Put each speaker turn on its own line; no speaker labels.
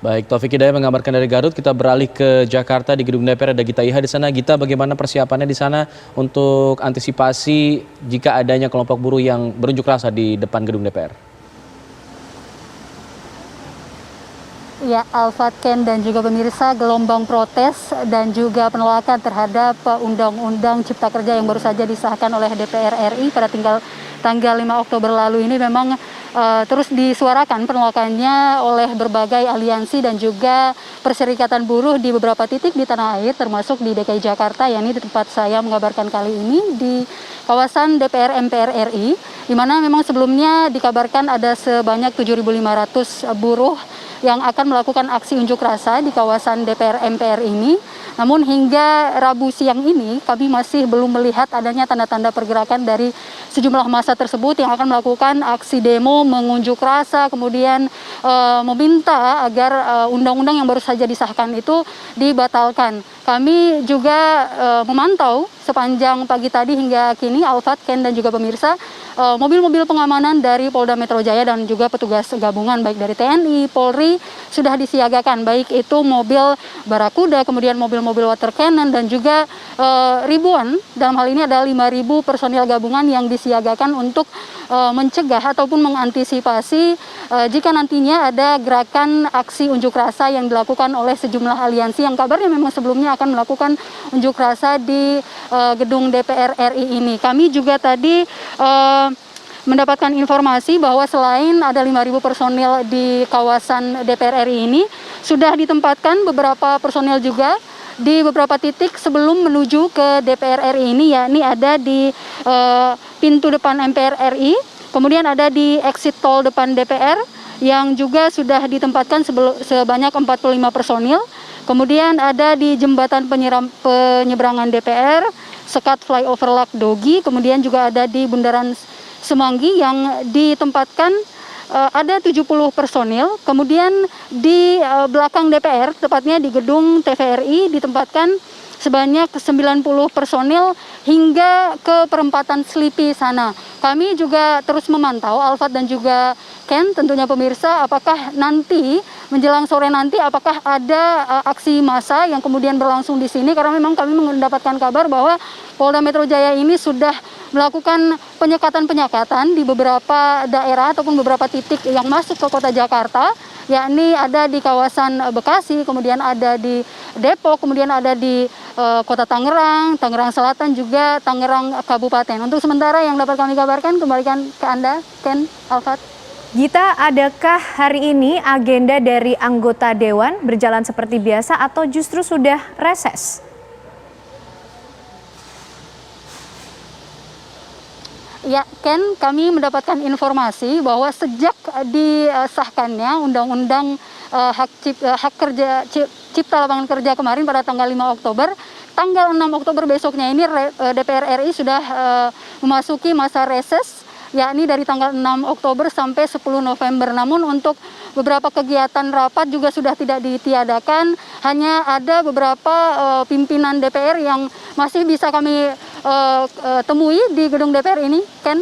Baik, Taufik Hidayat mengabarkan dari Garut. Kita beralih ke Jakarta, di gedung DPR ada Gita Iha di sana. Gita, bagaimana persiapannya di sana untuk antisipasi jika adanya kelompok buruh yang berunjuk rasa di depan gedung DPR?
Ya, Alfat, Ken, dan juga pemirsa, gelombang protes dan juga penolakan terhadap Undang-Undang Cipta Kerja yang baru saja disahkan oleh DPR RI pada tanggal 5 Oktober lalu ini memang terus disuarakan penolakannya oleh berbagai aliansi dan juga perserikatan buruh di beberapa titik di tanah air, termasuk di DKI Jakarta, yakni di tempat saya mengabarkan kali ini di kawasan DPR MPR RI, di mana memang sebelumnya dikabarkan ada sebanyak 7.500 buruh yang akan melakukan aksi unjuk rasa di kawasan DPR MPR ini. Namun hingga Rabu siang ini kami masih belum melihat adanya tanda-tanda pergerakan dari sejumlah massa tersebut yang akan melakukan aksi demo, mengunjuk rasa, kemudian meminta agar undang-undang yang baru saja disahkan itu dibatalkan. Kami juga memantau sepanjang pagi tadi hingga kini, Alfat, Ken, dan juga pemirsa, mobil-mobil pengamanan dari Polda Metro Jaya dan juga petugas gabungan baik dari TNI, Polri sudah disiagakan, baik itu mobil Barakuda, kemudian mobil-mobil water cannon, dan juga ribuan, dalam hal ini ada 5.000 personil gabungan yang disiagakan untuk mencegah ataupun mengantisipasi jika nantinya ada gerakan aksi unjuk rasa yang dilakukan oleh sejumlah aliansi yang kabarnya memang sebelumnya akan melakukan unjuk rasa di gedung DPR RI ini. Kami juga tadi mendapatkan informasi bahwa selain ada 5.000 personil di kawasan DPR RI ini, sudah ditempatkan beberapa personil juga di beberapa titik sebelum menuju ke DPR RI ini, yakni ada di pintu depan MPR RI, kemudian ada di exit tol depan DPR yang juga sudah ditempatkan sebanyak 45 personil, kemudian ada di jembatan penyeberangan DPR, sekat flyover Lak Dogi, kemudian juga ada di Bundaran Semanggi yang ditempatkan ada 70 personil, kemudian di belakang DPR, tepatnya di gedung TVRI, ditempatkan sebanyak 90 personil hingga ke perempatan Slipi sana. Kami juga terus memantau, Alfat dan juga Ken, tentunya pemirsa, apakah nanti menjelang sore nanti apakah ada aksi massa yang kemudian berlangsung di sini, karena memang kami mendapatkan kabar bahwa Polda Metro Jaya ini sudah melakukan penyekatan-penyekatan di beberapa daerah ataupun beberapa titik yang masuk ke kota Jakarta, yakni ada di kawasan Bekasi, kemudian ada di Depok, kemudian ada di kota Tangerang, Tangerang Selatan, juga Tangerang Kabupaten. Untuk sementara yang dapat kami kabarkan, kembalikan ke Anda, Ken, Alfat.
Gita, adakah hari ini agenda dari anggota Dewan berjalan seperti biasa atau justru sudah reses?
Ya, Ken, kami mendapatkan informasi bahwa sejak disahkannya Undang-Undang Cipta Lapangan Kerja kemarin pada tanggal 5 Oktober, tanggal 6 Oktober besoknya ini DPR RI sudah memasuki masa reses, yakni dari tanggal 6 Oktober sampai 10 November. Namun untuk beberapa kegiatan rapat juga sudah tidak ditiadakan, hanya ada beberapa pimpinan DPR yang masih bisa kami temui di gedung DPR ini, Ken.